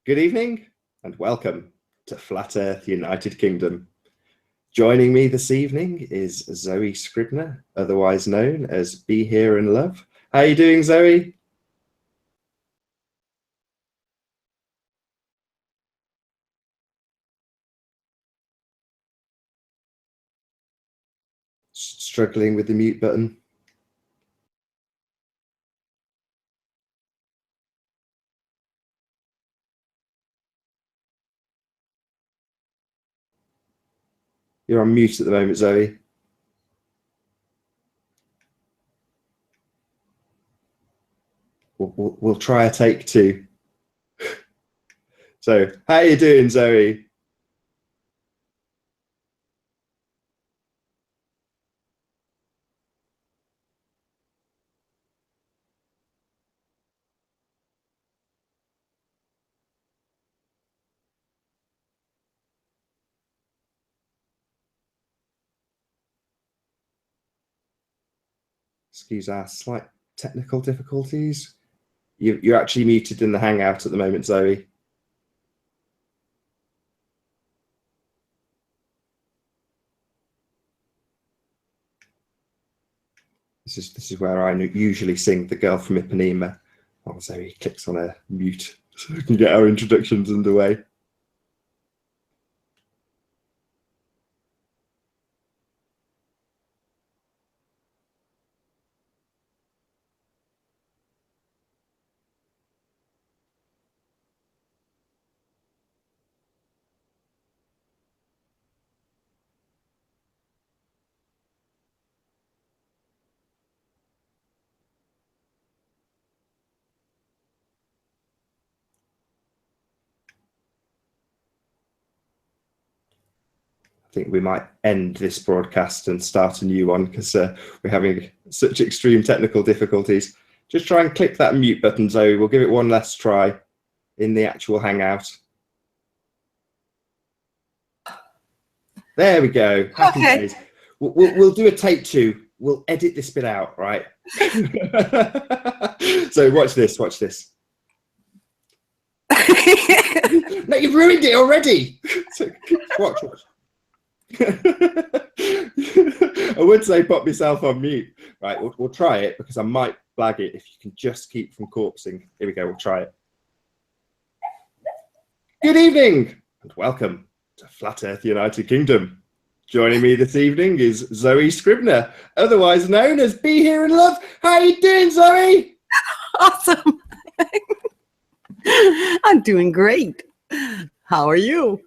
Good evening and welcome to Flat Earth United Kingdom. Joining me this evening is Zoe Scribner, otherwise known as Be Here and Love. How are you doing, Zoe? Struggling with the mute button? You're on mute at the moment, Zoe. We'll try a take two. So, how are you doing, Zoe? Excuse our slight technical difficulties. You're actually muted in the Hangout at the moment, Zoe. This is where I usually sing The Girl from Ipanema. Oh, Zoe clicks on a mute so we can get our introductions underway. I think we might end this broadcast and start a new one because we're having such extreme technical difficulties. Just try and click that mute button, Zoe. We'll give it one last try in the actual Hangout. There we go. Happy days. We'll do a take two. We'll edit this bit out, right? So watch this, watch this. No, you've ruined it already. So, watch. I would say pop yourself on mute. Right, we'll try it because I might blag it if you can just keep from corpsing. Here we go, we'll try it. Good evening and welcome to Flat Earth United Kingdom. Joining me this evening is Zoe Scribner, otherwise known as Be Here and Love. How are you doing, Zoe? Awesome. I'm doing great. How are you?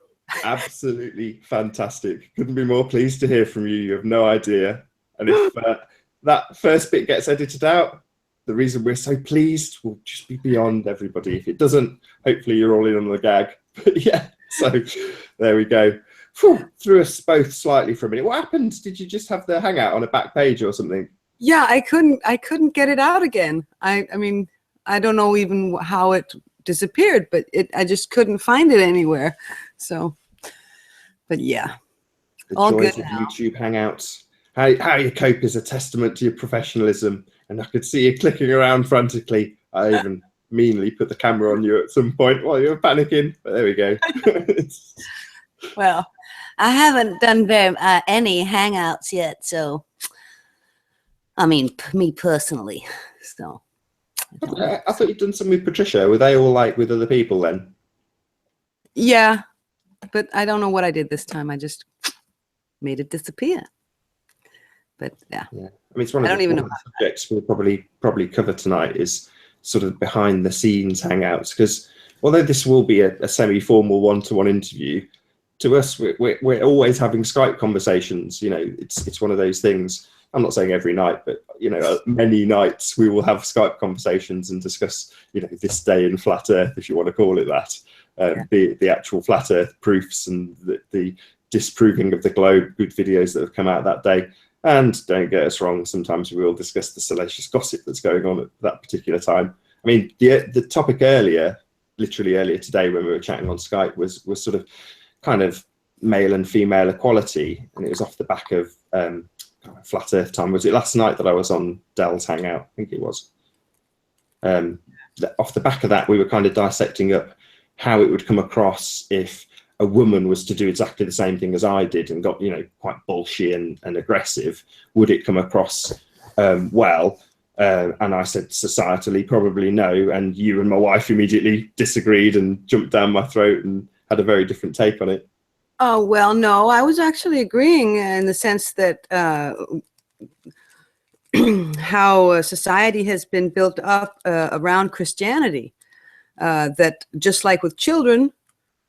Absolutely fantastic. Couldn't be more pleased to hear from you. You have no idea. And if that first bit gets edited out, the reason we're so pleased will just be beyond everybody. If it doesn't, hopefully you're all in on the gag. But yeah, so there we go. Whew, threw us both slightly for a minute. What happened? Did you just have the Hangout on a back page or something? Yeah, I couldn't get it out again. I mean, I don't know even how it disappeared, but I just couldn't find it anywhere. So, but yeah, the all joys good of now. YouTube Hangouts. How you cope is a testament to your professionalism, and I could see you clicking around frantically. I even meanly put the camera on you at some point while you were panicking, but there we go. Well, I haven't done any Hangouts yet, so I mean, me personally. So I thought you'd done some with Patricia. Were they all like with other people then? Yeah, but I don't know what I did this time. I just made it disappear. But yeah, I mean, it's one of the subjects we'll probably cover tonight is sort of behind the scenes Hangouts, because although this will be a semi-formal one-to-one interview, to us we're always having Skype conversations. You know, it's one of those things. I'm not saying every night, but you know, many nights we will have Skype conversations and discuss, you know, this day in flat Earth, if you want to call it that. The actual flat Earth proofs and the disproving of the globe, good videos that have come out that day. And don't get us wrong, sometimes we will discuss the salacious gossip that's going on at that particular time. I mean, the topic literally earlier today when we were chatting on Skype was sort of kind of male and female equality, and it was off the back of flat Earth time. Was it last night that I was on Dell's Hangout? I think it was. Off the back of that, we were kind of dissecting up how it would come across if a woman was to do exactly the same thing as I did and got, quite bullshit and aggressive. Would it come across well? And I said, societally, probably no. And you and my wife immediately disagreed and jumped down my throat and had a very different take on it. Oh, well, no, I was actually agreeing in the sense that how society has been built up around Christianity, that just like with children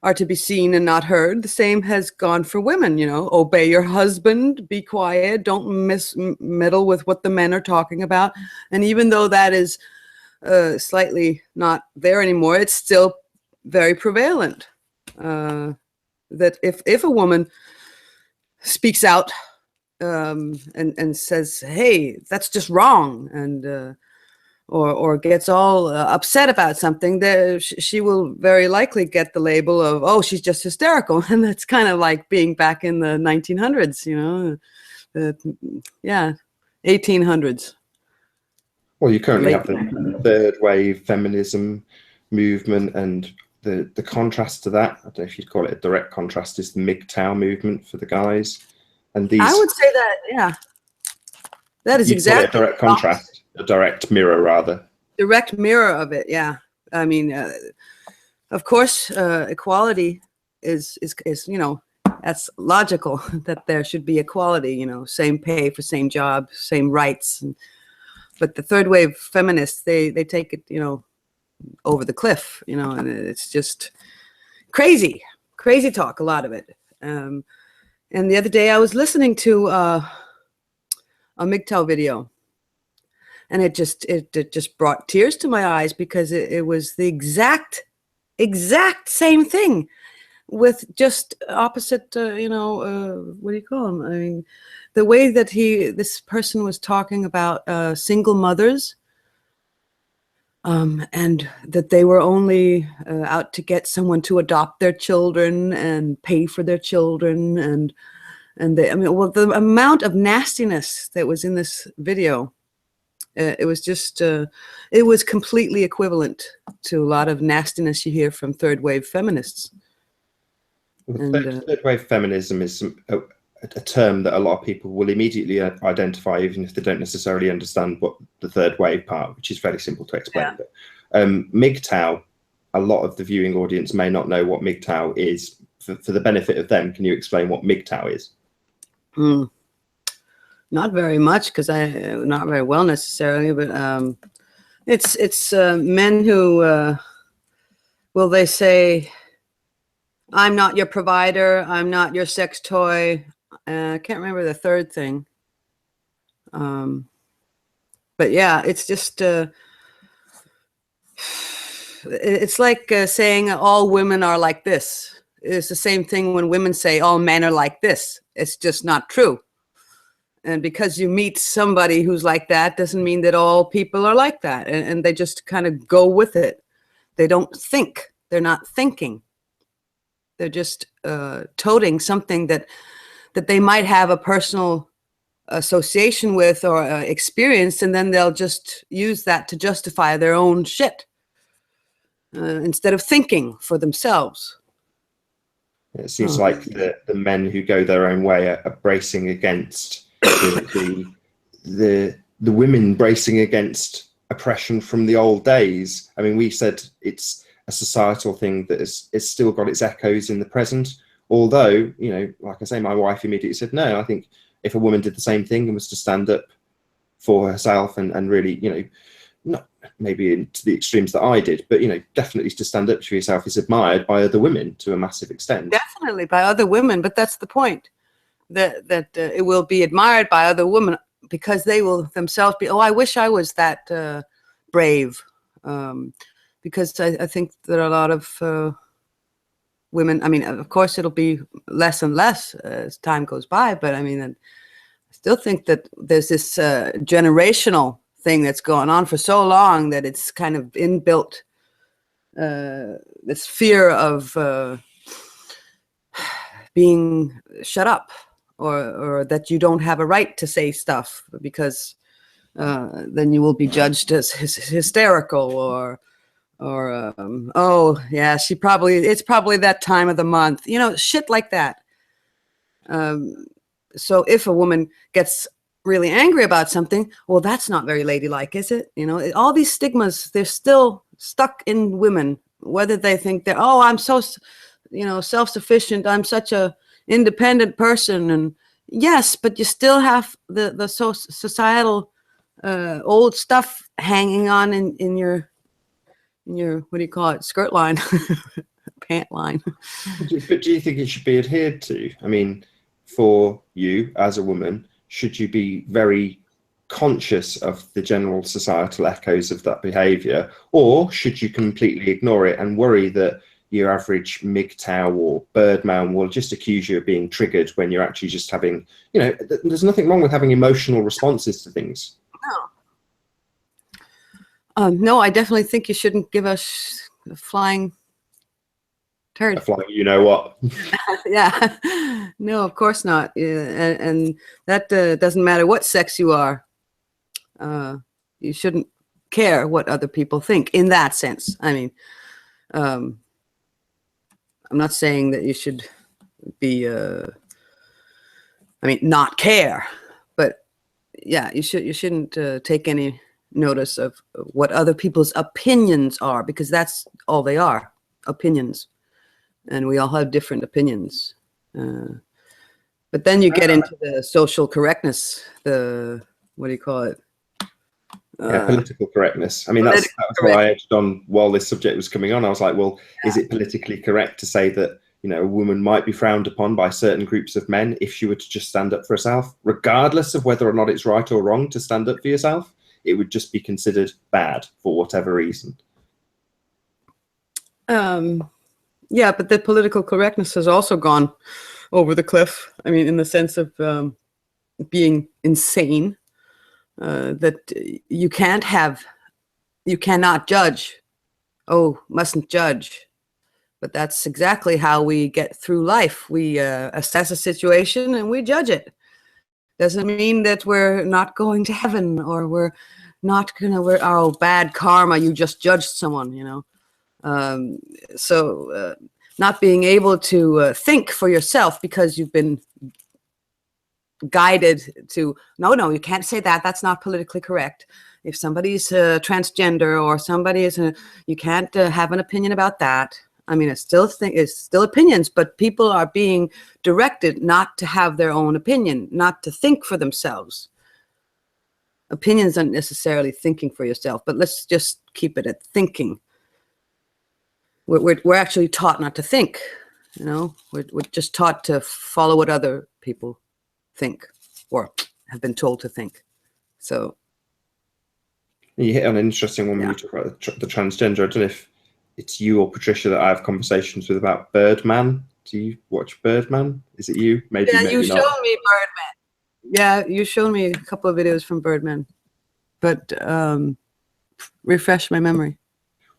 are to be seen and not heard, the same has gone for women. Obey your husband, be quiet, don't meddle with what the men are talking about. And even though that is slightly not there anymore, it's still very prevalent. That if a woman speaks out and says, "Hey, that's just wrong," and or gets all upset about something, she will very likely get the label of, "Oh, she's just hysterical," and that's kind of like being back in the 1900s, 1800s. Well, you currently have the third wave feminism movement, and the contrast to that, I don't know if you'd call it a direct contrast, is the MGTOW movement for the guys. And these, I would say that, yeah, that is exactly a direct contrast, a direct mirror, rather. Direct mirror of it, yeah. I mean, of course, equality is that's logical that there should be equality. Same pay for same job, same rights. But the third wave feminists, they take it, over the cliff, and it's just crazy talk, a lot of it. And the other day I was listening to a MGTOW video, and it just brought tears to my eyes, because it was the exact same thing with just opposite, what do you call them? I mean, the way that this person was talking about single mothers, and that they were only out to get someone to adopt their children and pay for their children, and the amount of nastiness that was in this video, it was just it was completely equivalent to a lot of nastiness you hear from third wave feminists. Third wave feminism is a term that a lot of people will immediately identify, even if they don't necessarily understand what the third wave part, which is very simple to explain. Yeah. But MGTOW, a lot of the viewing audience may not know what MGTOW is. For the benefit of them, can you explain what MGTOW is? Not very much, because not very well necessarily, but it's men who they say, "I'm not your provider, I'm not your sex toy." I can't remember the third thing. But yeah, it's just it's like saying all women are like this. It's the same thing when women say all men are like this. It's just not true. And because you meet somebody who's like that doesn't mean that all people are like that. And they just kind of go with it. They don't think. They're not thinking. They're just toting something that they might have a personal association with or experience, and then they'll just use that to justify their own shit instead of thinking for themselves. It seems like the men who go their own way are bracing against the women bracing against oppression from the old days. I mean, we said it's a societal thing that it's still got its echoes in the present. Although, like I say, my wife immediately said, no, I think if a woman did the same thing and was to stand up for herself and really, not maybe to the extremes that I did, but, definitely to stand up for yourself is admired by other women to a massive extent. Definitely by other women, but that's the point, that it will be admired by other women because they will themselves be, oh, I wish I was that brave. Because I think there are a lot of women, I mean, of course, it'll be less and less as time goes by, but I mean, I still think that there's this generational thing that's going on for so long that it's kind of inbuilt, this fear of being shut up, or that you don't have a right to say stuff because then you will be judged as hysterical, or or oh yeah, it's probably that time of the month, you know, shit like that. So if a woman gets really angry about something, well, that's not very ladylike, is it? You know, all these stigmas, they're still stuck in women, whether they think that, oh, I'm so, you know, self-sufficient, I'm such a independent person. And yes, but you still have the societal old stuff hanging on in your what do you call it, skirt line, pant line. But do you think it should be adhered to? I mean, for you as a woman, should you be very conscious of the general societal echoes of that behaviour, or should you completely ignore it and worry that your average MGTOW or Birdman will just accuse you of being triggered when you're actually just having, you know, there's nothing wrong with having emotional responses to things. No, I definitely think you shouldn't give us a flying turd. A flying, you know what? Yeah, no, of course not. Yeah, and that doesn't matter what sex you are. You shouldn't care what other people think in that sense. I mean, I'm not saying that you should be, not care, but yeah, you shouldn't take any notice of what other people's opinions are, because that's all they are, opinions. And we all have different opinions. But then you get into the social correctness, the, what do you call it? Yeah, political correctness. I mean, that's what I edged on while this subject was coming on. I was like, well, is it politically correct to say that, you know, a woman might be frowned upon by certain groups of men if she were to just stand up for herself, regardless of whether or not it's right or wrong to stand up for yourself? It would just be considered bad for whatever reason. Yeah, but the political correctness has also gone over the cliff. I mean, in the sense of being insane, that you cannot judge. Oh, mustn't judge. But that's exactly how we get through life. We assess a situation and we judge it. Doesn't mean that we're not going to heaven, or we're not gonna, oh, bad karma, you just judged someone, you know. So not being able to think for yourself because you've been guided to, no, you can't say that, that's not politically correct. If somebody's transgender or somebody is, you can't have an opinion about that. I mean, it's still opinions, but people are being directed not to have their own opinion, not to think for themselves. Opinions aren't necessarily thinking for yourself, but let's just keep it at thinking. We're actually taught not to think, you know. We're just taught to follow what other people think or have been told to think. So you hit on an interesting one when you talk about the transgender. I don't know if it's you or Patricia that I have conversations with about Birdman. Do you watch Birdman? Is it you? Maybe. Yeah, maybe you not. showed me Birdman. Yeah, you showed me a couple of videos from Birdman, but refresh my memory.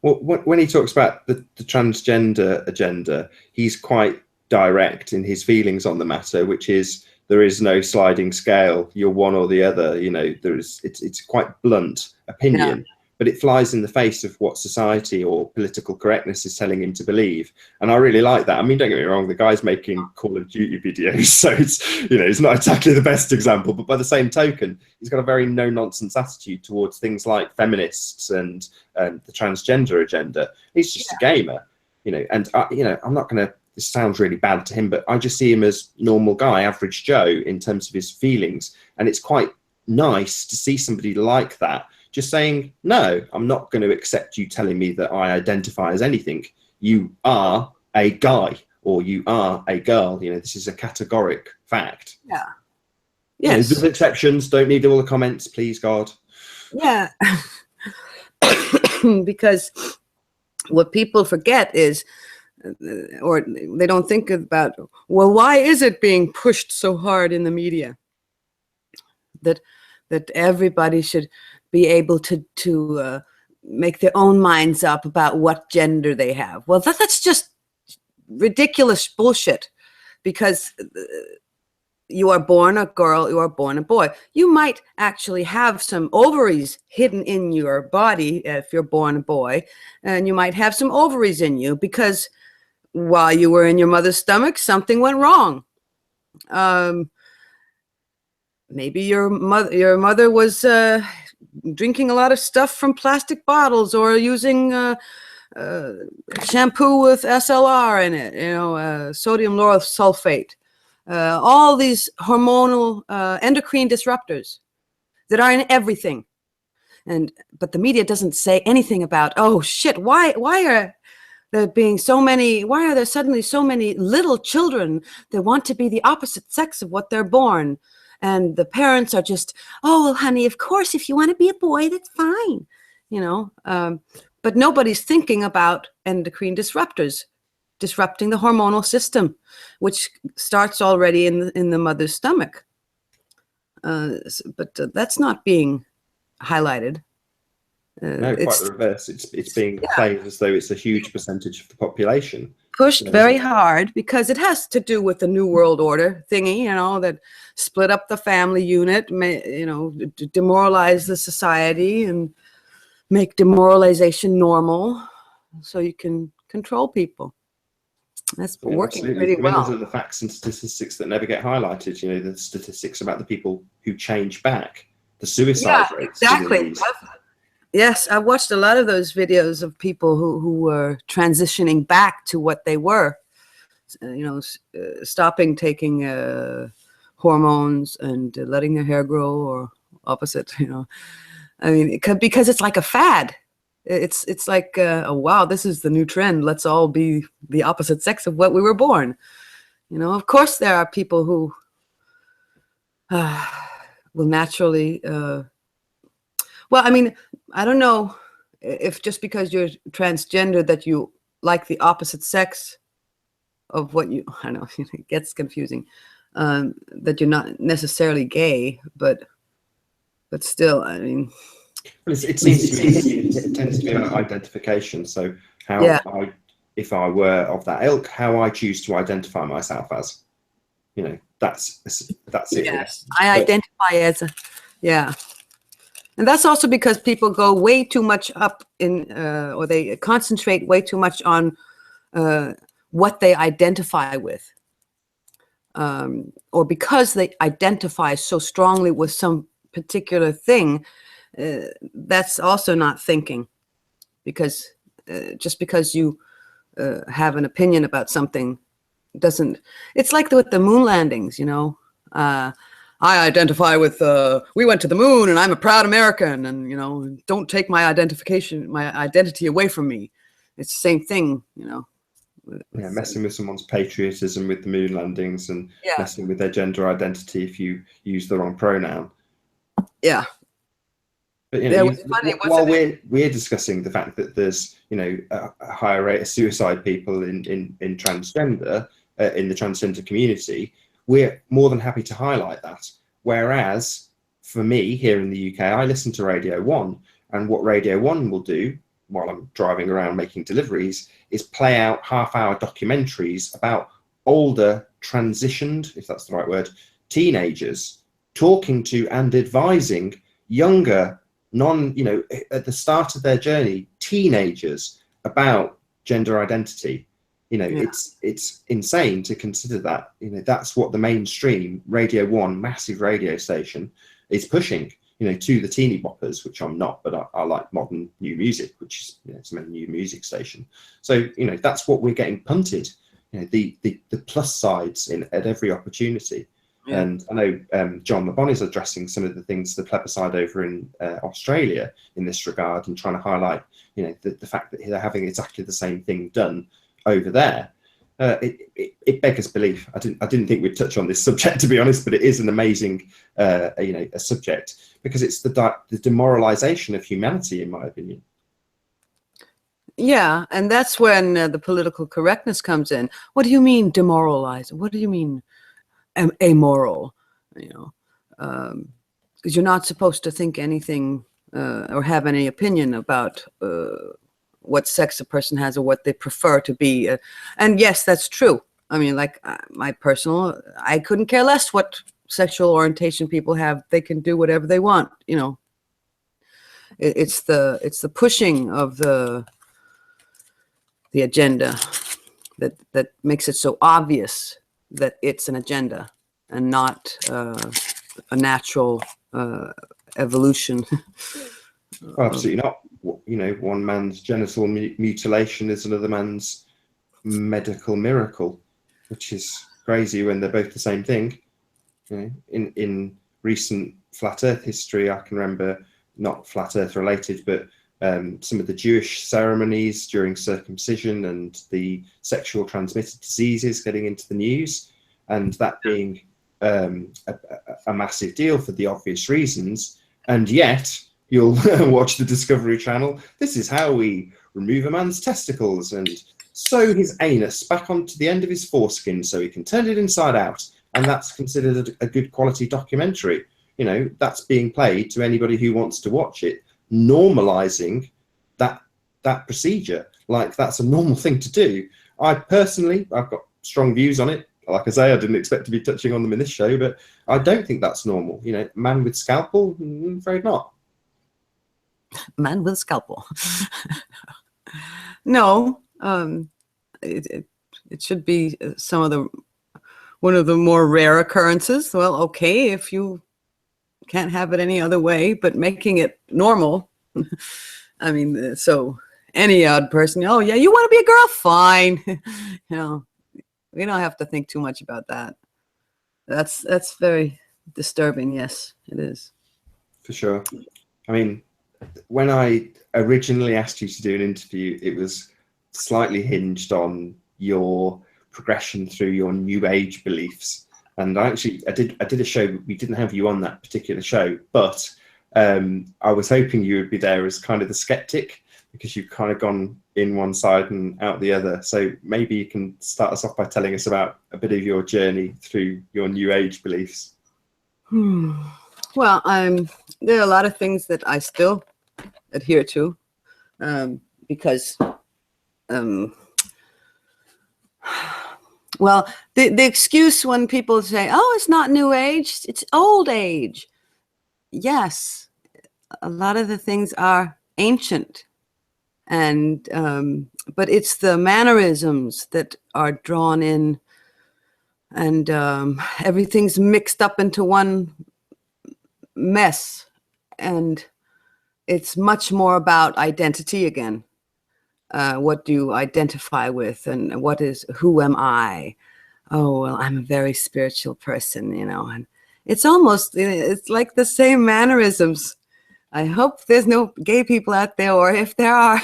Well, when he talks about the transgender agenda, he's quite direct in his feelings on the matter, which is there is no sliding scale. You're one or the other. You know, it's quite blunt opinion, but it flies in the face of what society or political correctness is telling him to believe. And I really like that. I mean, don't get me wrong, the guy's making Call of Duty videos, so it's, you know, it's not exactly the best example, but by the same token, he's got a very no-nonsense attitude towards things like feminists and the transgender agenda. He's just a gamer, you know, and you know, I'm not going to, this sounds really bad to him, but I just see him as normal guy, average Joe, in terms of his feelings. And it's quite nice to see somebody like that just saying, no, I'm not going to accept you telling me that I identify as anything. You are a guy or you are a girl. You know, this is a categoric fact. Yeah. Yes. You know, there's exceptions. Don't need all the comments, please, God. Yeah. Because what people forget is, or they don't think about, well, why is it being pushed so hard in the media that everybody should be able to make their own minds up about what gender they have? Well, that's just ridiculous bullshit, because you are born a girl, you are born a boy. You might actually have some ovaries hidden in your body if you're born a boy, and you might have some ovaries in you because while you were in your mother's stomach, something went wrong. Maybe your mother was drinking a lot of stuff from plastic bottles or using shampoo with SLR in it, sodium lauryl sulfate. All these hormonal endocrine disruptors that are in everything. But the media doesn't say anything about, oh shit, why are there suddenly so many little children that want to be the opposite sex of what they're born? And the parents are just, oh, well, honey, of course, if you want to be a boy, that's fine. But nobody's thinking about endocrine disruptors disrupting the hormonal system, which starts already in the mother's stomach. But that's not being highlighted. No, quite the reverse. It's being played as though it's a huge percentage of the population. Pushed very hard because it has to do with the New World Order thingy, that split up the family unit, demoralize the society and make demoralization normal so you can control people. That's working pretty well. Those are the facts and statistics that never get highlighted. The statistics about the people who change back, the suicide rates. Exactly. Yes, I watched a lot of those videos of people who were transitioning back to what they were, stopping taking hormones and letting their hair grow, or opposite. I mean, because it's like a fad. It's like, oh, wow, this is the new trend. Let's all be the opposite sex of what we were born. Of course, there are people who will naturally, well, I mean, I don't know if just because you're transgender that you like the opposite sex of what you, I don't know, it gets confusing, that you're not necessarily gay, but still, I mean, well, it seems to me it tends to be about identification. So if I were of that ilk, how I choose to identify myself as, that's it. Yes, I identify as and that's also because people go way too much up in, or they concentrate way too much on what they identify with, or because they identify so strongly with some particular thing. That's also not thinking, because just because you have an opinion about something doesn't. It's like with the moon landings, I identify with we went to the moon and I'm a proud American, and don't take my identity away from me. It's the same thing, messing with someone's patriotism with the moon landings, and messing with their gender identity if you use the wrong pronoun. Yeah. But while we're discussing the fact that there's a higher rate of suicide people in transgender in the transgender community, we're more than happy to highlight that. Whereas for me here in the UK, I listen to Radio 1, and what Radio 1 will do while I'm driving around making deliveries is play out half-hour documentaries about older transitioned, if that's the right word, teenagers talking to and advising younger at the start of their journey, teenagers about gender identity. It's insane to consider that. That's what the mainstream Radio 1 massive radio station is pushing. To the teeny boppers, which I'm not, but I like modern new music, which is it's a new music station. So that's what we're getting punted. The plus sides at every opportunity. Yeah. And I know John LeBon is addressing some of the things, the plebiscite over in Australia in this regard, and trying to highlight, the fact that they're having exactly the same thing done over there. It beggars belief. I didn't think we'd touch on this subject, to be honest, but it is an amazing, a subject, because it's the demoralization of humanity, in my opinion. Yeah, and that's when the political correctness comes in. What do you mean demoralize? What do you mean amoral? Because you're not supposed to think anything or have any opinion about what sex a person has or what they prefer to be. And yes, that's true. I mean, like I couldn't care less what sexual orientation people have. They can do whatever they want, you know. It's the pushing of the agenda that makes it so obvious that it's an agenda and not a natural evolution. Absolutely not. You know, one man's genital mutilation is another man's medical miracle, which is crazy when they're both the same thing. You know, in recent flat Earth history, I can remember, not flat Earth related, but some of the Jewish ceremonies during circumcision and the sexual transmitted diseases getting into the news, and that being a massive deal for the obvious reasons. And yet you'll watch the Discovery Channel. This is how we remove a man's testicles and sew his anus back onto the end of his foreskin so he can turn it inside out. And that's considered a good quality documentary. You know, that's being played to anybody who wants to watch it, normalizing that procedure. Like, that's a normal thing to do. I've got strong views on it. Like I say, I didn't expect to be touching on them in this show, but I don't think that's normal. You know, man with scalpel, I'm afraid not. Man with scalpel. No, it should be one of the more rare occurrences. Well, okay, if you can't have it any other way, but making it normal. I mean, so any odd person, oh yeah, you want to be a girl? Fine. You know, we don't have to think too much about that. That's very disturbing. Yes, it is. For sure. I mean, when I originally asked you to do an interview, it was slightly hinged on your progression through your New Age beliefs. And I did a show. We didn't have you on that particular show, but I was hoping you would be there as kind of the skeptic, because you've kind of gone in one side and out the other. So maybe you can start us off by telling us about a bit of your journey through your New Age beliefs. Well, there are a lot of things that I still adhere to, because, well, the excuse when people say, oh, it's not New Age, it's old age. Yes, a lot of the things are ancient, and but it's the mannerisms that are drawn in, and everything's mixed up into one mess, and it's much more about identity again. What do you identify with, and who am I? Oh, well, I'm a very spiritual person, you know, and it's like the same mannerisms. I hope there's no gay people out there, or if there are,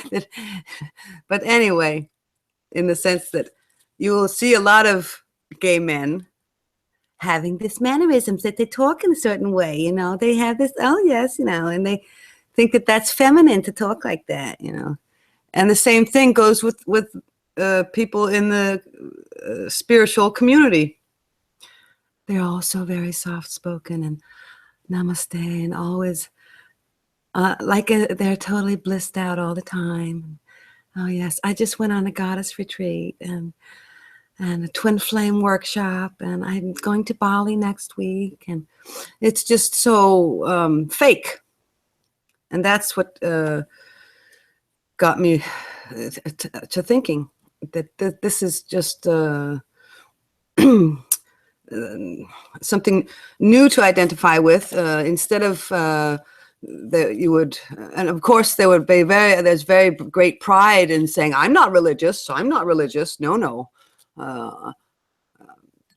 but anyway, in the sense that you will see a lot of gay men having this mannerisms, that they talk in a certain way, you know, they have this, oh yes, you know, and they think that that's feminine to talk like that, you know. And the same thing goes with people in the spiritual community. They're also very soft-spoken and namaste, and always they're totally blissed out all the time. Oh yes, I just went on a goddess retreat and a twin flame workshop, and I'm going to Bali next week, and it's just so fake. And that's what got me to thinking that this is just something new to identify with, instead of that you would, and of course there's very great pride in saying, I'm not religious. No.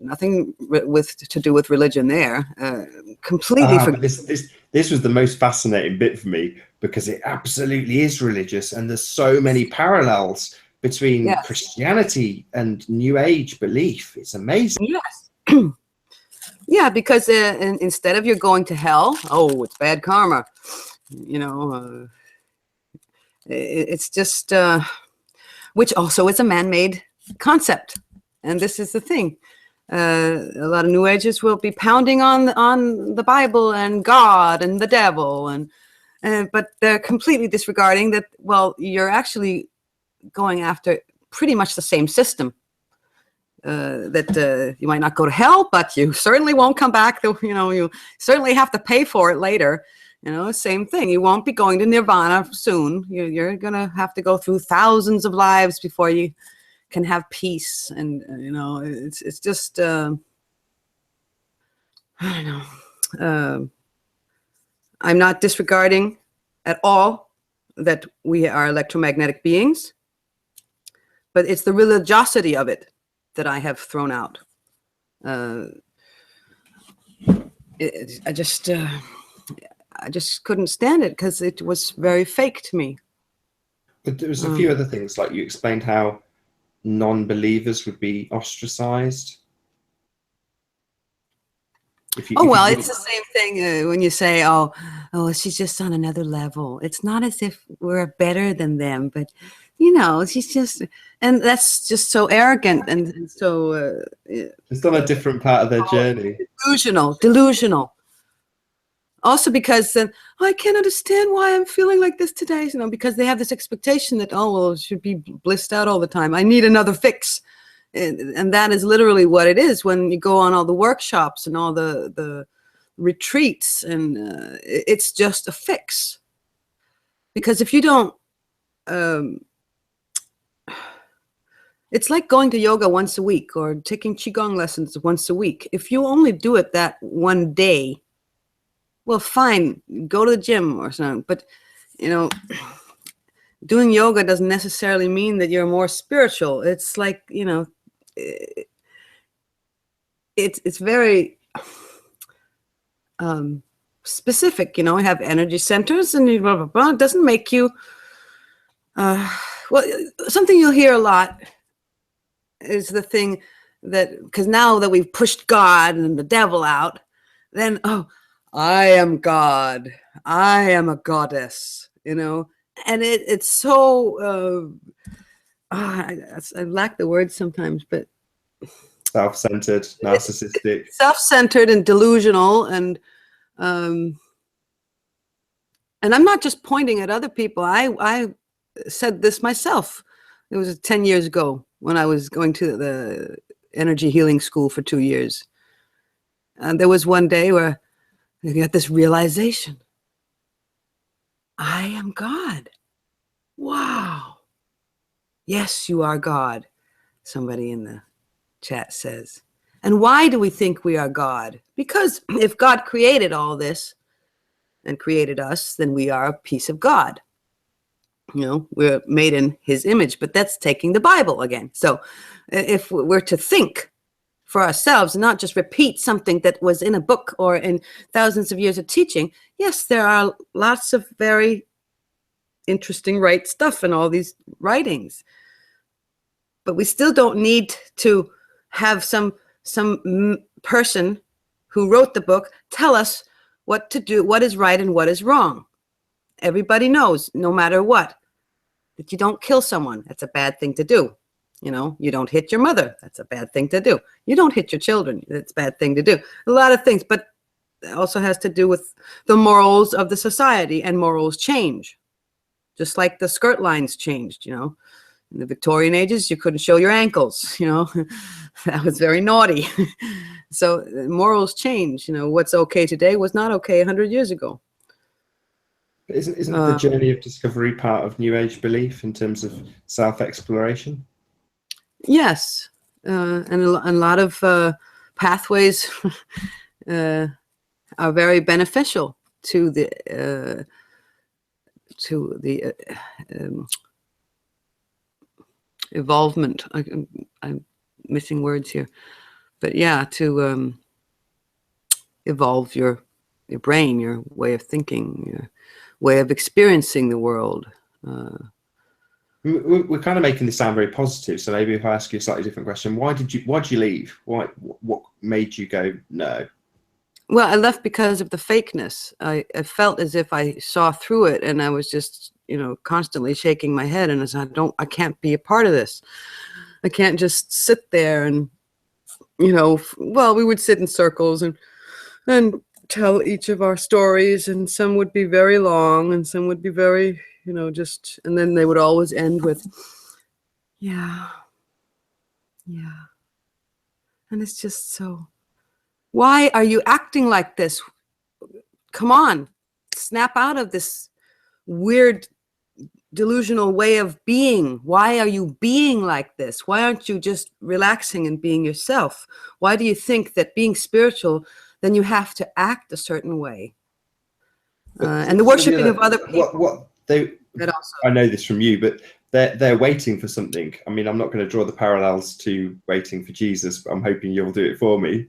Nothing to do with religion there. Completely. But this was the most fascinating bit for me, because it absolutely is religious, and there's so many parallels between yes. Christianity and New Age belief. It's amazing. Yes. Yeah, because instead of you're going to hell, oh, it's bad karma. You know, it's just, which also is a man-made concept. And this is the thing. A lot of New Agers will be pounding on the Bible and God and the devil, but they're completely disregarding that. Well, you're actually going after pretty much the same system. that you might not go to hell, but you certainly won't come back. You know, you certainly have to pay for it later. You know, same thing. You won't be going to nirvana soon. You're going to have to go through thousands of lives before you can have peace. And, you know, it's just, I don't know. I'm not disregarding at all that we are electromagnetic beings, but it's the religiosity of it that I have thrown out. I just couldn't stand it because it was very fake to me. But there was a few other things, like you explained how non-believers would be ostracized. It's the same thing when you say, oh, she's just on another level. It's not as if we're better than them, but, you know, she's just, and that's just so arrogant and so. It's on a different part of their journey. Delusional. Also because I can't understand why I'm feeling like this today, you know, because they have this expectation that, oh, well, it should be blissed out all the time. I need another fix. And that is literally what it is when you go on all the workshops and all the retreats, and it's just a fix. Because if you don't, it's like going to yoga once a week or taking qigong lessons once a week. If you only do it that one day, well, fine, go to the gym or something. But, you know, doing yoga doesn't necessarily mean that you're more spiritual. It's like, you know, it's very specific. You know, you have energy centers and blah, blah, blah. It doesn't make you, well, something you'll hear a lot is the thing that, because now that we've pushed God and the devil out, then, oh, I am God. I am a goddess, you know, and it's so, I lack the words sometimes, but self-centered, narcissistic, self-centered and delusional. And I'm not just pointing at other people. I said this myself. It was 10 years ago when I was going to the energy healing school for 2 years. And there was one day where I got this realization. I am God. Wow. Yes, you are God, somebody in the chat says. And why do we think we are God? Because if God created all this and created us, then we are a piece of God. You know, we're made in his image, but that's taking the Bible again. So if we're to think for ourselves and not just repeat something that was in a book or in thousands of years of teaching, yes, there are lots of very interesting right stuff in all these writings. But we still don't need to have some person who wrote the book tell us what to do, what is right and what is wrong. Everybody knows, no matter what, that you don't kill someone. That's a bad thing to do. You know, you don't hit your mother. That's a bad thing to do. You don't hit your children. That's a bad thing to do. A lot of things, but it also has to do with the morals of the society, and morals change. Just like the skirt lines changed, you know. In the Victorian ages, you couldn't show your ankles, you know. That was very naughty. So morals change, you know. What's okay today was not okay 100 years ago. Isn't the journey of discovery part of New Age belief in terms of self-exploration? Yes, and a lot of pathways are very beneficial to the evolvement. I'm missing words here, but yeah, to evolve your brain, your way of thinking, your way of experiencing the world. We're kind of making this sound very positive, so maybe if I ask you a slightly different question, why'd you leave? What made you go no? Well, I left because of the fakeness. I felt as if I saw through it, and I was just, you know, constantly shaking my head, and I said, I can't be a part of this. I can't just sit there and, you know, well, we would sit in circles and tell each of our stories, and some would be very long and some would be very, you know, just, and then they would always end with, yeah, And it's just so, why are you acting like this? Come on, snap out of this weird delusional way of being. Why are you being like this? Why aren't you just relaxing and being yourself? Why do you think that being spiritual, then you have to act a certain way? And the worshiping of other people. I know this from you, but they're waiting for something. I mean, I'm not going to draw the parallels to waiting for Jesus, but I'm hoping you'll do it for me.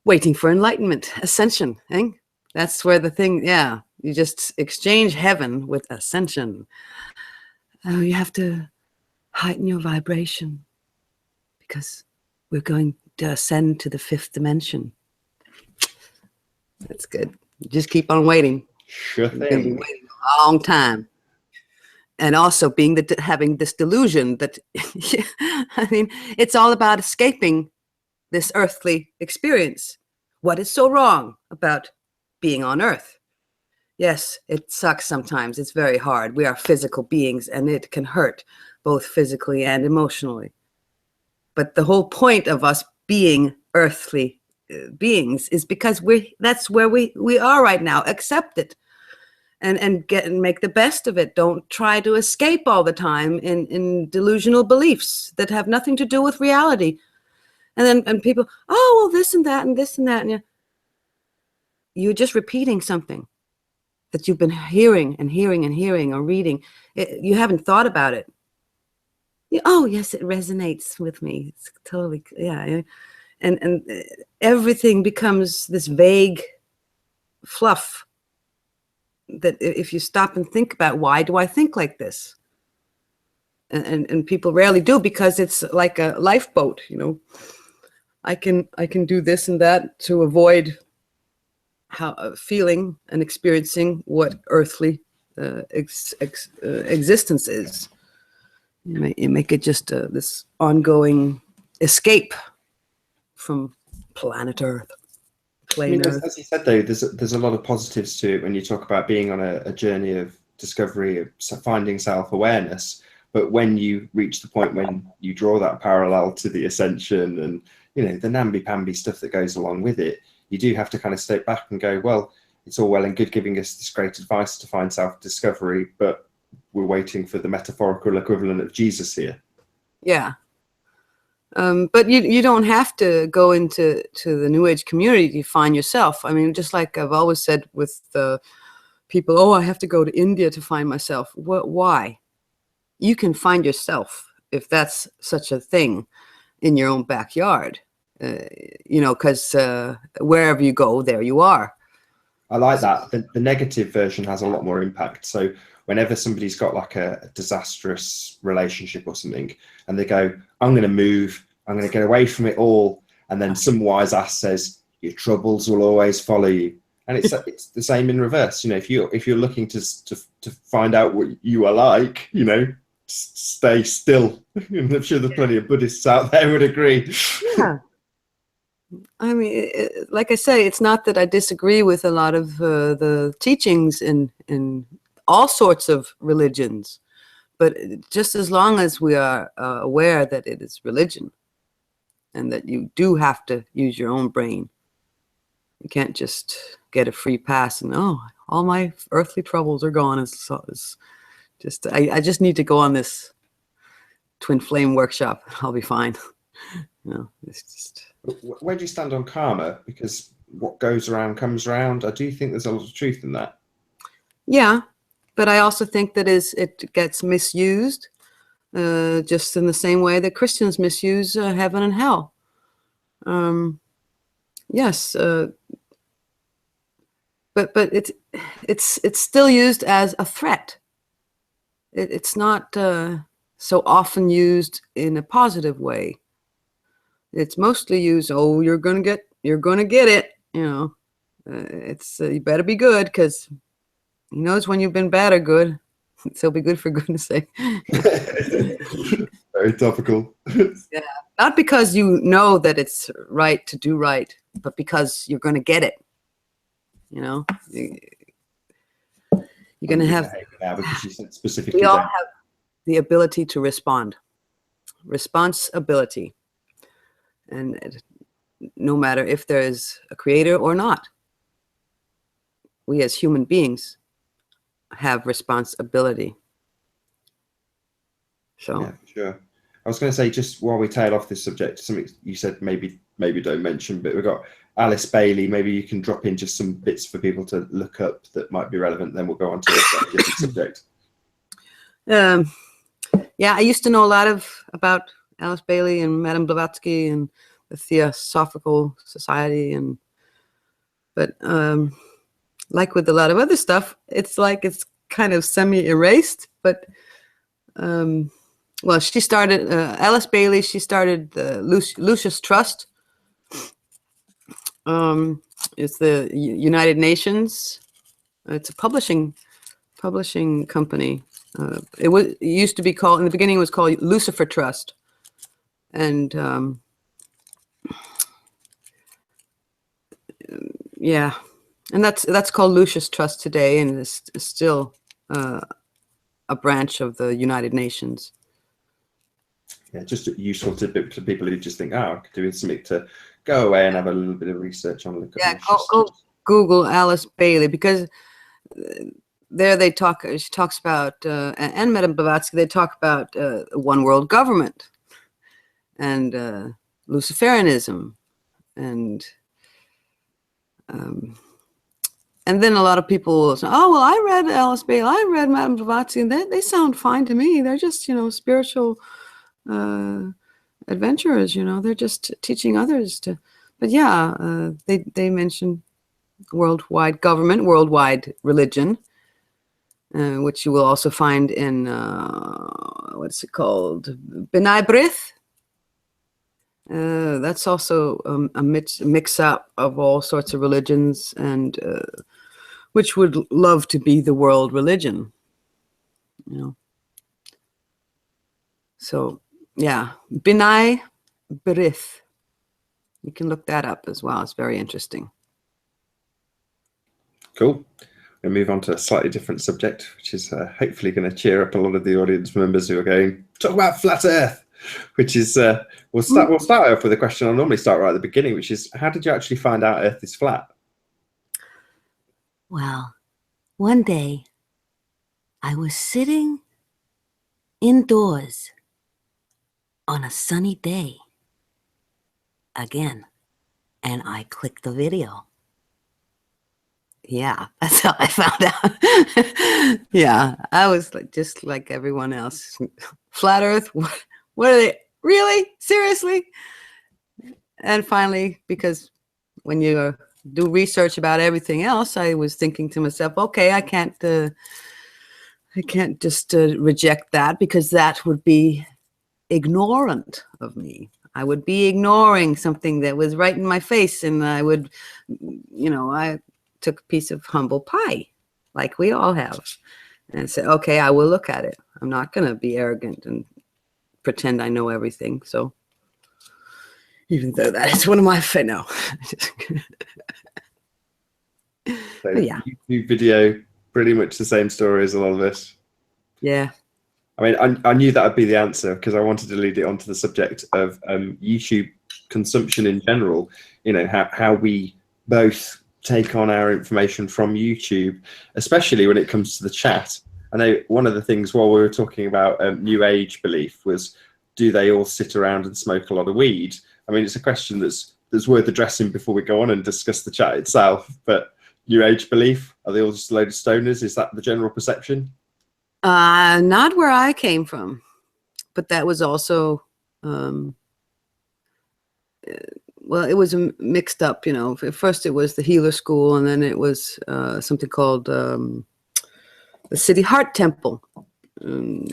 Waiting for enlightenment, ascension. Eh? That's where the thing, yeah. You just exchange heaven with ascension. You have to heighten your vibration because we're going to ascend to the 5th dimension. That's good. Just keep on waiting. Sure thing. You're going to be waiting a long time. And also having this delusion that, I mean, it's all about escaping this earthly experience. What is so wrong about being on earth? Yes, it sucks sometimes. It's very hard. We are physical beings and it can hurt both physically and emotionally. But the whole point of us being earthly beings is because that's where we are right now. Accept it and make the best of it. Don't try to escape all the time in delusional beliefs that have nothing to do with reality. And people, oh, well, this and that and this and that. And you're just repeating something that you've been hearing and hearing and hearing or reading. You haven't thought about it. Oh, yes, it resonates with me. It's totally, yeah. And everything becomes this vague fluff that if you stop and think about, why do I think like this? And people rarely do, because it's like a lifeboat, you know. I can do this and that to avoid feeling and experiencing what earthly existence is. You make it just this ongoing escape from planet Earth. I mean, as you said, though, there's a lot of positives to it when you talk about being on a journey of discovery, of finding self-awareness. But when you reach the point when you draw that parallel to the ascension and, you know, the namby-pamby stuff that goes along with it, you do have to kind of step back and go, well, it's all well and good giving us this great advice to find self-discovery, but we're waiting for the metaphorical equivalent of Jesus here. Yeah. But you don't have to go into the New Age community to find yourself. I mean, just like I've always said with people, oh, I have to go to India to find myself. Why? You can find yourself, if that's such a thing, in your own backyard. You know, because wherever you go, there you are. I like that. The negative version has a lot more impact. So whenever somebody's got like a disastrous relationship or something, and they go, I'm going to move, I'm going to get away from it all, and then some wise ass says, your troubles will always follow you. And it's the same in reverse. You know, if you're looking to find out what you are like, you know, stay still. I'm sure there's plenty of Buddhists out there who would agree. Yeah. I mean, like I say, it's not that I disagree with a lot of the teachings in all sorts of religions, but just as long as we are aware that it is religion and that you do have to use your own brain. You can't just get a free pass and, oh, all my earthly troubles are gone. I just need to go on this twin flame workshop. I'll be fine. No, it's just... Where do you stand on karma? Because what goes around comes around. I do think there's a lot of truth in that. Yeah, but I also think that it gets misused, just in the same way that Christians misuse heaven and hell. Yes, but it's still used as a threat. It's not so often used in a positive way. It's mostly used, oh, you're gonna get it, you know. It's you better be good, because he knows when you've been bad or good. So be good for goodness sake. Very topical. Yeah, not because you know that it's right to do right, but because you're gonna get it. You know, you're gonna have. Now because you said specifically. We all have the ability to respond. Responsibility. And no matter if there is a creator or not, we as human beings have responsibility. So yeah, for sure. I was going to say, just while we tail off this subject, something you said maybe don't mention, but we've got Alice Bailey. Maybe you can drop in just some bits for people to look up that might be relevant. Then we'll go on to a slightly different subject. Yeah, I used to know a lot about Alice Bailey and Madame Blavatsky and the Theosophical Society, but like with a lot of other stuff, it's like it's kind of semi-erased. But well, she started Alice Bailey. She started the Lucius Trust. It's the United Nations. It's a publishing company. It used to be called, in the beginning, it was called Lucifer Trust, and yeah, and that's called Lucius Trust today, and it's still a branch of the United Nations. Yeah, just useful to people who just think, oh, I could do something to go away and have a little bit of research on. Yeah, go Google Alice Bailey, because there she talks about, and Madame Blavatsky, they talk about one world government and Luciferianism, and then a lot of people will say, oh, well, I read Alice Bailey, I read Madame Blavatsky, and they sound fine to me. They're just, spiritual adventurers, they're just teaching others to, but yeah, they mention worldwide government, worldwide religion, which you will also find in, what's it called? B'nai B'rith. That's also a mix up of all sorts of religions, and which would love to be the world religion, So, yeah, B'nai B'rith. You can look that up as well. It's very interesting. Cool. We'll move on to a slightly different subject, which is hopefully going to cheer up a lot of the audience members who are going, talk about flat Earth, which is, we'll start off with a question I normally start right at the beginning, which is, how did you actually find out Earth is flat? Well, one day I was sitting indoors on a sunny day again, and I clicked the video. Yeah, that's how I found out. Yeah, I was just like everyone else. Flat Earth? What are they? Really? Seriously? And finally, because when you do research about everything else, I was thinking to myself, okay, I can't just reject that, because that would be ignorant of me. I would be ignoring something that was right in my face, and I would, I took a piece of humble pie, like we all have, and said, okay, I will look at it. I'm not going to be arrogant and pretend I know everything. So even though that is one of my no. So yeah, YouTube video, pretty much the same story as a lot of this. Yeah. I mean, I knew that would be the answer, because I wanted to lead it onto the subject of YouTube consumption in general. How we both take on our information from YouTube, especially when it comes to the chat. I know one of the things while we were talking about New Age belief was, do they all sit around and smoke a lot of weed? I mean, it's a question that's worth addressing before we go on and discuss the chat itself. But New Age belief, are they all just a load of stoners? Is that the general perception? Not where I came from, but that was also, well, it was mixed up, At first it was the healer school, and then it was something called the City Heart Temple. A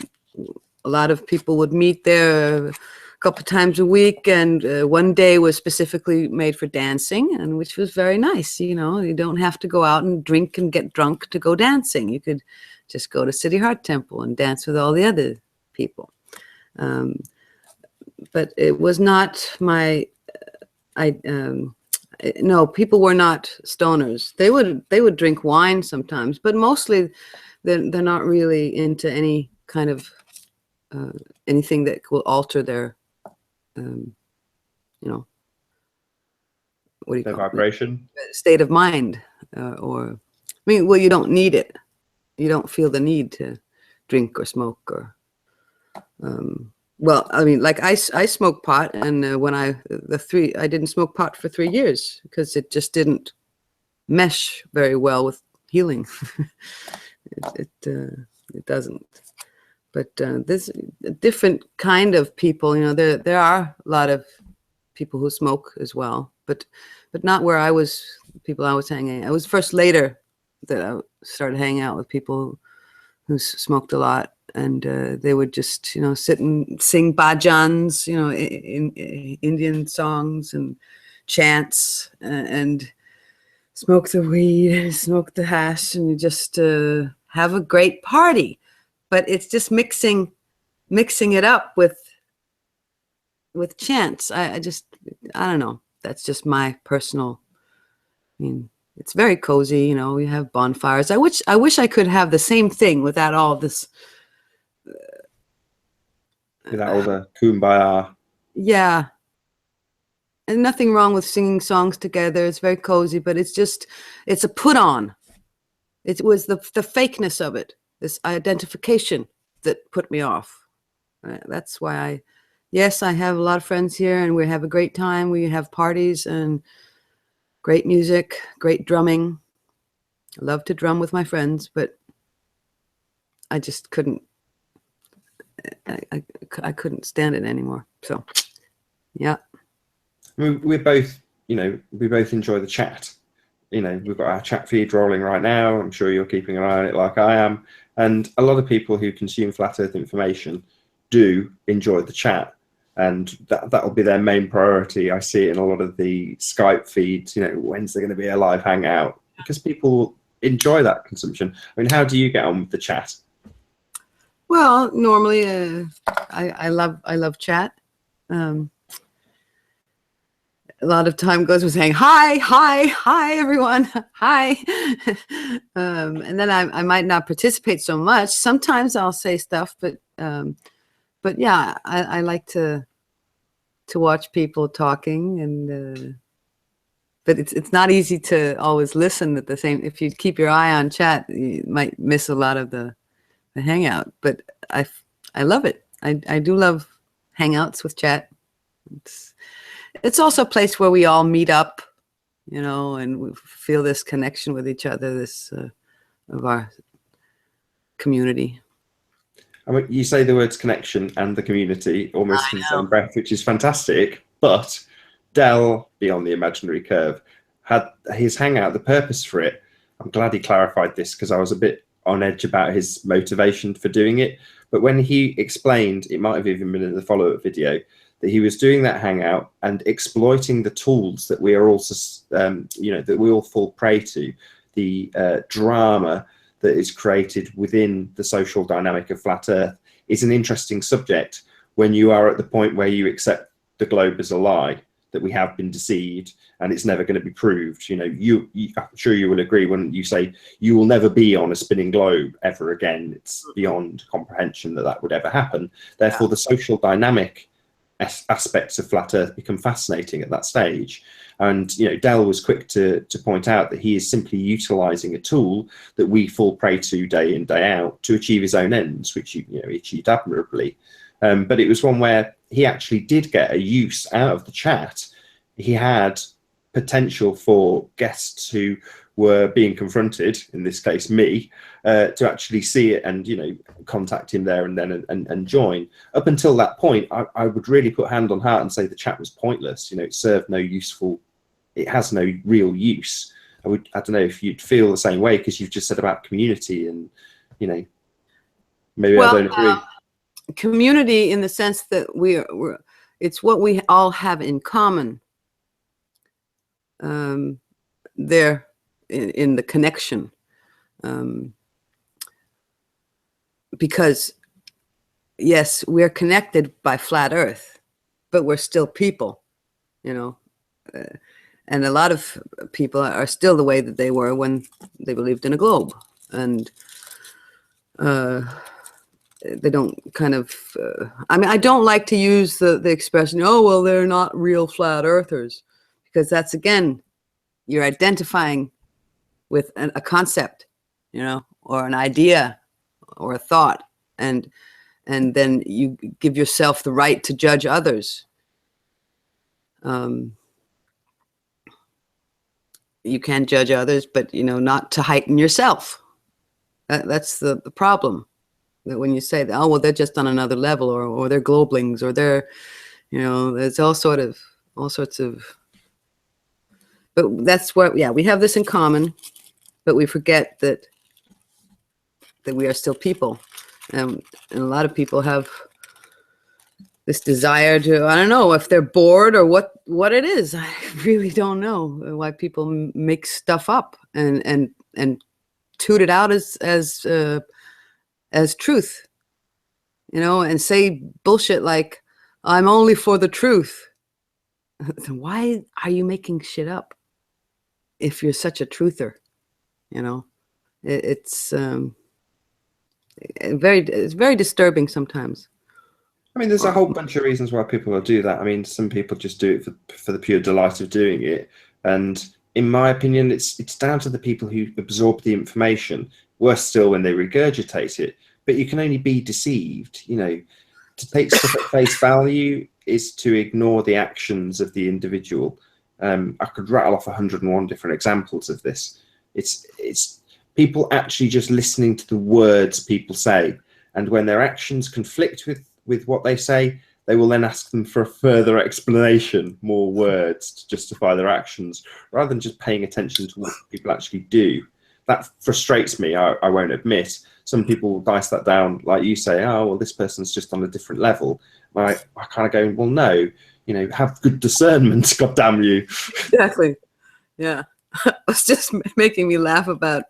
lot of people would meet there a couple times a week, and one day was specifically made for dancing, and which was very nice. You don't have to go out and drink and get drunk to go dancing. You could just go to City Heart Temple and dance with all the other people. But it was not my, no, people were not stoners. They would drink wine sometimes, but mostly they're not really into any kind of anything that will alter their you know, what do you The call it? vibration. State of mind, or I mean, well, you don't need it. You don't feel the need to drink or smoke or. Well, I mean, like I smoke pot, and when I didn't smoke pot for 3 years because it just didn't mesh very well with healing. It doesn't. But there's a different kind of people. You know, there are a lot of people who smoke as well, but not where I was. People I was hanging. It was first later that I started hanging out with people who smoked a lot, and they would just, you know, sit and sing bhajans, you know, in Indian songs and chants, and smoke the weed, smoke the hash, and you just have a great party. But it's just mixing it up with chants. I don't know. That's just my personal. I mean, it's very cozy. You know, we have bonfires. I wish I could have the same thing without all this. Without all the kumbaya. Yeah. And nothing wrong with singing songs together. It's very cozy, but it's a put on. It was the fakeness of it, this identification that put me off. That's why I have a lot of friends here, and we have a great time. We have parties and great music, great drumming. I love to drum with my friends, but I just couldn't. I couldn't stand it anymore. So, yeah. I mean, we both enjoy the chat. You know, we've got our chat feed rolling right now. I'm sure you're keeping an eye on it like I am. And a lot of people who consume flat earth information do enjoy the chat. And that'll be their main priority. I see it in a lot of the Skype feeds, you know, when's there going to be a live hangout? Because people enjoy that consumption. I mean, how do you get on with the chat? Well, normally I love chat. A lot of time goes with saying hi everyone, hi, and then I might not participate so much. Sometimes I'll say stuff, but yeah, I like to watch people talking, and but it's not easy to always listen at the same. If you keep your eye on chat, you might miss a lot of the hangout. But I love it. I do love hangouts with chat. It's also a place where we all meet up, you know, and we feel this connection with each other, this of our community. I mean, you say the words connection and the community almost in the same breath, which is fantastic. But Del, beyond the imaginary curve, had his hangout, the purpose for it. I'm glad he clarified this because I was a bit on edge about his motivation for doing it. But when he explained, it might have even been in the follow-up video, that he was doing that hangout and exploiting the tools that we are also, you know, that we all fall prey to, the drama that is created within the social dynamic of flat Earth is an interesting subject when you are at the point where you accept the globe as a lie, that we have been deceived and it's never going to be proved. You know, I'm sure you will agree when you say you will never be on a spinning globe ever again. It's beyond comprehension that would ever happen. Therefore, the social dynamic aspects of flat Earth become fascinating at that stage. And, you know, Del was quick to point out that he is simply utilizing a tool that we fall prey to day in, day out to achieve his own ends, which he achieved admirably. But it was one where he actually did get a use out of the chat. He had potential for guests who were being confronted, in this case me, to actually see it and, you know, contact him there and then and join. Up until that point, I would really put hand on heart and say the chat was pointless. You know, it served no useful, it has no real use. I don't know if you'd feel the same way because you've just said about community and, you know, maybe I don't agree. Community in the sense that it's what we all have in common. There in the connection, because yes, we're connected by flat Earth, but we're still people, you know, and a lot of people are still the way that they were when they believed in a globe, and they don't kind of, I mean, I don't like to use the expression, oh, well, they're not real flat earthers, because that's, again, you're identifying with a concept, you know, or an idea or a thought. And then you give yourself the right to judge others. You can judge others, but, you know, not to heighten yourself. That's the problem. That when you say that, oh, well, they're just on another level, or they're globalings, or they're, you know, there's all sorts of, but that's what, yeah, we have this in common, but we forget that we are still people. And a lot of people have this desire to, I don't know if they're bored or what it is. I really don't know why people make stuff up and toot it out as truth, you know, and say bullshit like, I'm only for the truth. Why are you making shit up if you're such a truther? You know, it's very disturbing sometimes. I mean, there's a whole bunch of reasons why people will do that. I mean, some people just do it for the pure delight of doing it. And in my opinion, it's down to the people who absorb the information. Worse still, when they regurgitate it. But you can only be deceived. You know, to take stuff at face value is to ignore the actions of the individual. I could rattle off 101 different examples of this. It's people actually just listening to the words people say, and when their actions conflict with what they say, they will then ask them for a further explanation, more words to justify their actions, rather than just paying attention to what people actually do. That frustrates me, I won't admit. Some people dice that down, like you say, oh, well, this person's just on a different level. I kind of go, well, no, you know, have good discernment, God damn you. Exactly. Yeah. It's just making me laugh about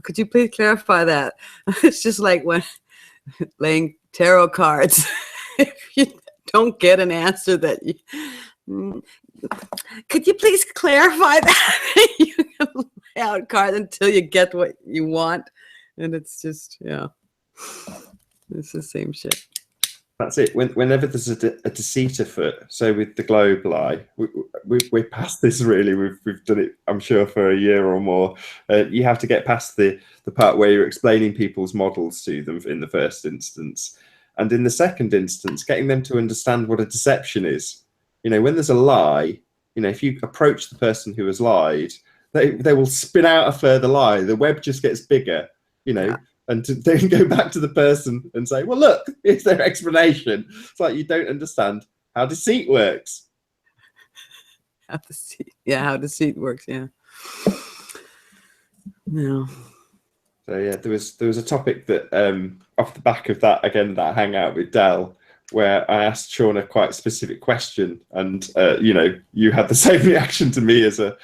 could you please clarify that? It's just like when laying tarot cards. If you don't get an answer that you, could you please clarify that? You can lay out cards until you get what you want. And it's just, yeah, it's the same shit. That's it. Whenever there's a deceit afoot, so with the globe lie, we're past this really. We've done it, I'm sure, for a year or more. You have to get past the part where you're explaining people's models to them in the first instance. And in the second instance, getting them to understand what a deception is. You know, when there's a lie, you know, if you approach the person who has lied, they will spin out a further lie. The web just gets bigger, you know, yeah. And they can go back to the person and say, well, look, it's their explanation. It's like, you don't understand how deceit works. How deceit works, yeah. No. So yeah, there was a topic that off the back of that, again, that hangout with Del, where I asked Sean a quite specific question, and you know, you had the same reaction to me as a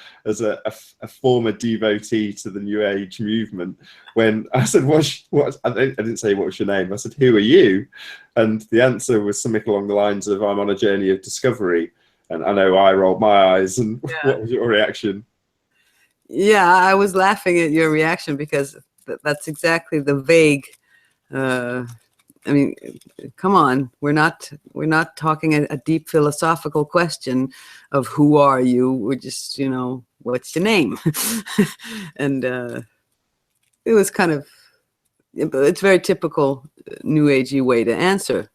former devotee to the New Age movement. When I said, "What?" I didn't say what was your name. I said, "Who are you?" And the answer was something along the lines of, "I'm on a journey of discovery." And I know I rolled my eyes. And yeah. What was your reaction? Yeah, I was laughing at your reaction because that's exactly the vague. I mean, come on, we're not talking a deep philosophical question of who are you. We're just, you know, what's your name? And it was kind of, it's very typical New Agey way to answer.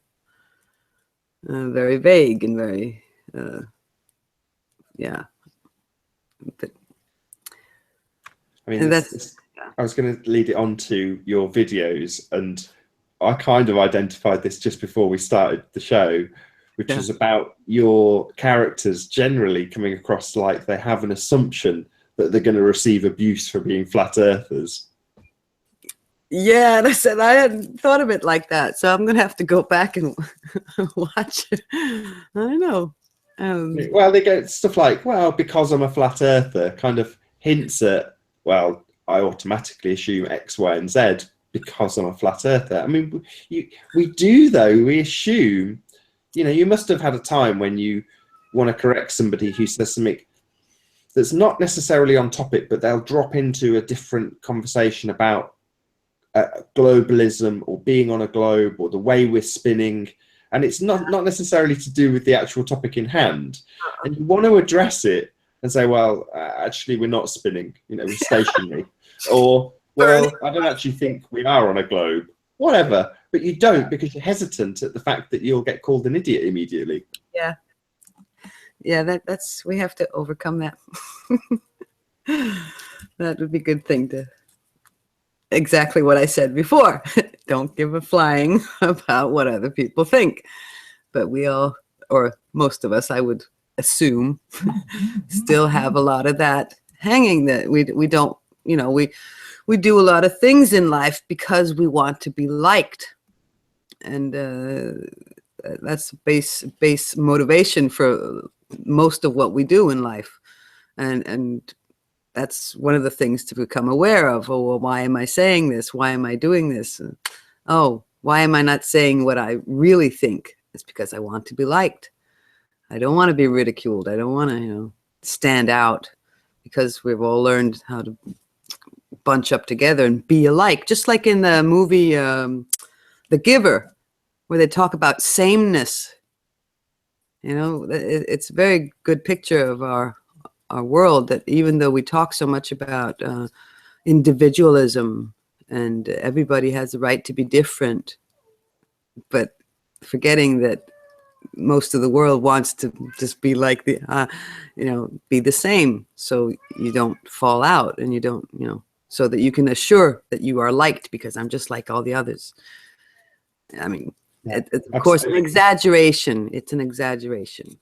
Very vague and very, yeah. But, I mean, I was going to lead it on to your videos, and I kind of identified this just before we started the show, which is about your characters generally coming across like they have an assumption that they're going to receive abuse for being flat earthers. Yeah, and I said I hadn't thought of it like that, so I'm going to have to go back and watch it. I don't know. Well, they go stuff like, well, because I'm a flat earther, kind of hints at, well, I automatically assume X, Y, and Z because I'm a flat earther. I mean, we do, though. We assume, you know, you must have had a time when you want to correct somebody who says something that's not necessarily on topic, but they'll drop into a different conversation about globalism or being on a globe or the way we're spinning, and it's not necessarily to do with the actual topic in hand. And you want to address it and say, well, actually, we're not spinning, you know, we're stationary. Or, well, I don't actually think we are on a globe, whatever. But you don't, because you're hesitant at the fact that you'll get called an idiot immediately. Yeah. Yeah, that's, we have to overcome that. That would be a good thing to, exactly what I said before. Don't give a flying about what other people think. But we all, or most of us, I would assume, still have a lot of that hanging, that we don't, you know, we do a lot of things in life because we want to be liked. And that's base motivation for most of what we do in life. And that's one of the things to become aware of. Oh, well, why am I saying this? Why am I doing this? Oh, why am I not saying what I really think? It's because I want to be liked. I don't want to be ridiculed. I don't want to, you know, stand out, because we've all learned how to bunch up together and be alike. Just like in the movie The Giver, where they talk about sameness. You know, it's a very good picture of our world, that even though we talk so much about individualism and everybody has the right to be different, but forgetting that most of the world wants to just be like the, you know, be the same, so you don't fall out, and you don't, you know, so that you can assure that you are liked, because I'm just like all the others. I mean, it's of course an exaggeration. It's an exaggeration.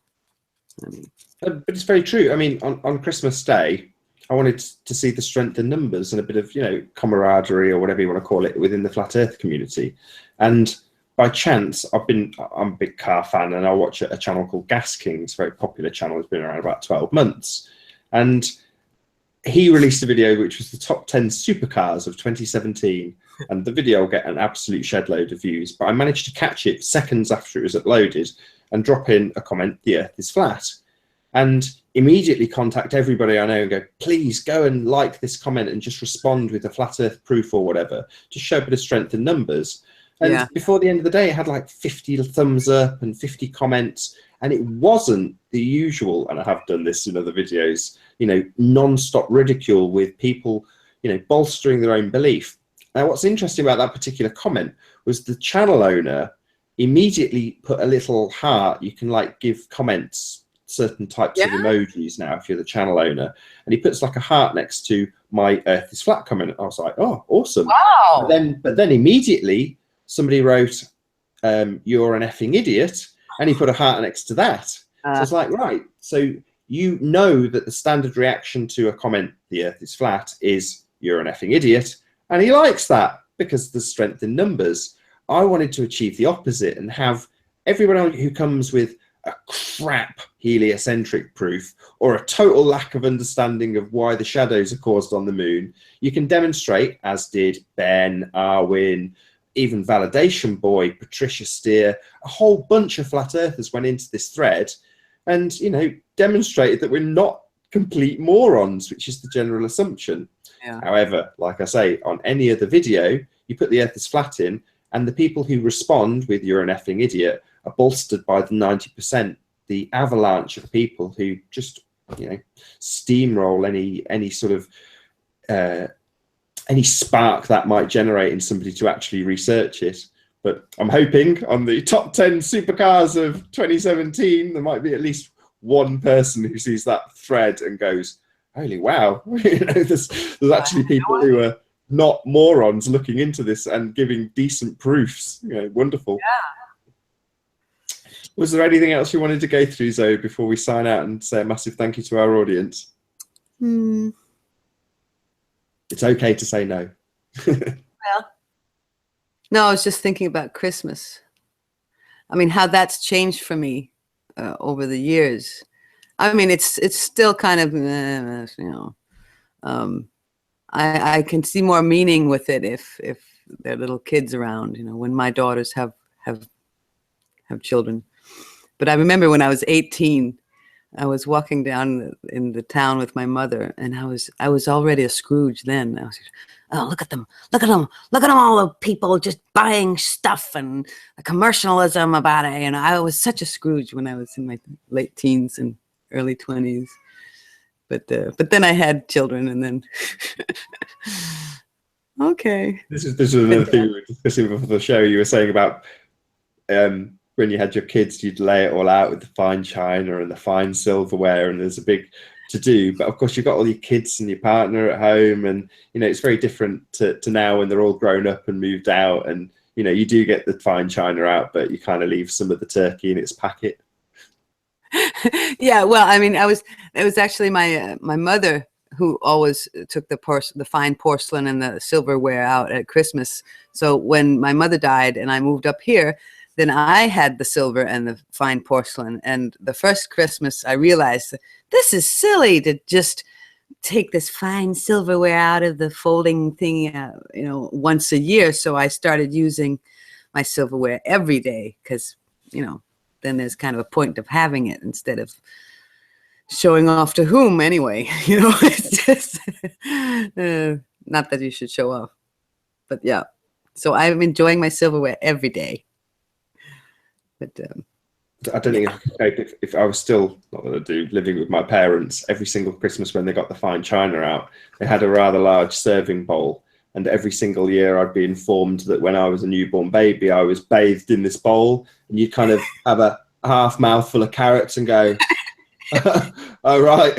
I mean, but it's very true. I mean, on Christmas Day, I wanted to see the strength in numbers and a bit of, you know, camaraderie, or whatever you want to call it, within the flat Earth community. And by chance, I'm a big car fan, and I watch a channel called Gas Kings, very popular channel. It's been around about 12 months. And he released a video which was the top 10 supercars of 2017. And the video will get an absolute shed load of views, but I managed to catch it seconds after it was uploaded and drop in a comment, "The Earth is flat," and immediately contact everybody I know and go, please go and like this comment and just respond with a flat Earth proof or whatever, just show a bit of strength in numbers. And before the end of the day, it had like 50 thumbs up and 50 comments, and it wasn't the usual, and I have done this in other videos, you know, non-stop ridicule with people, you know, bolstering their own belief. Now, what's interesting about that particular comment was the channel owner immediately put a little heart. You can like give comments, certain types of emojis now if you're the channel owner, and he puts like a heart next to my Earth is flat comment. I was like, oh, awesome. wow. But then immediately somebody wrote, you're an effing idiot, and he put a heart next to that. So it's like, right, so you know that the standard reaction to a comment, the Earth is flat, is you're an effing idiot. And he likes that because there's strength in numbers. I wanted to achieve the opposite and have everyone who comes with a crap heliocentric proof or a total lack of understanding of why the shadows are caused on the moon, you can demonstrate, as did Ben, Arwin, even Validation Boy, Patricia Steer, a whole bunch of flat earthers went into this thread and, you know, demonstrated that we're not complete morons, which is the general assumption. Yeah. However, like I say, on any other video, you put the Earth is flat in, and the people who respond with "you're an effing idiot" are bolstered by the 90%, the avalanche of people who just, you know, steamroll any sort of any spark that might generate in somebody to actually research it. But I'm hoping on the top 10 supercars of 2017, there might be at least one person who sees that thread and goes, holy wow, you know, there's actually people who are not morons looking into this and giving decent proofs. You know, wonderful. Yeah. Was there anything else you wanted to go through, Zoe, before we sign out and say a massive thank you to our audience? It's okay to say no. Well, no, I was just thinking about Christmas. I mean, how that's changed for me over the years. I mean, it's still kind of, you know, I can see more meaning with it if there are little kids around, you know, when my daughters have children. But I remember when I was 18, I was walking down in the town with my mother, and I was already a Scrooge then. I was, oh, look at them, look at them, look at them, all the people just buying stuff and the commercialism about it. You know, I was such a Scrooge when I was in my late teens and early 20s. But then I had children, and then okay. This is another thing we were discussing before the show. You were saying about when you had your kids, you'd lay it all out with the fine china and the fine silverware, and there's a big to do. But of course, you've got all your kids and your partner at home, and you know it's very different to now when they're all grown up and moved out. And you know you do get the fine china out, but you kind of leave some of the turkey in its packet. Yeah, well, I mean, it was actually my mother who always took the fine porcelain and the silverware out at Christmas. So when my mother died and I moved up here, then I had the silver and the fine porcelain. And the first Christmas, I realized that this is silly to just take this fine silverware out of the folding thing, you know, once a year. So I started using my silverware every day because, you know, then there's kind of a point of having it instead of showing off to whom anyway. You know, it's just not that you should show off, but yeah. So I'm enjoying my silverware every day. But I don't think if I was still, not that I do, living with my parents, every single Christmas when they got the fine china out, they had a rather large serving bowl. And every single year I'd be informed that when I was a newborn baby, I was bathed in this bowl, and you'd kind of have a half mouthful of carrots and go, all right.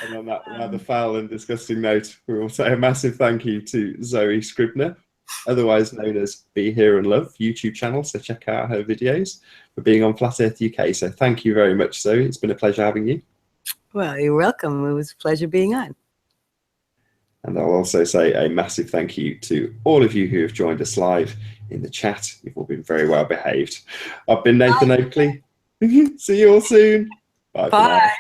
And on that rather foul and disgusting note, we will say a massive thank you to Zoe Scribner, otherwise known as Be Here and Love YouTube channel. So check out her videos, for being on Flat Earth UK. So thank you very much, Zoe. It's been a pleasure having you. Well, you're welcome. It was a pleasure being on. And I'll also say a massive thank you to all of you who have joined us live in the chat. You've all been very well behaved. I've been Nathan Oakley. See you all soon. Bye. Bye.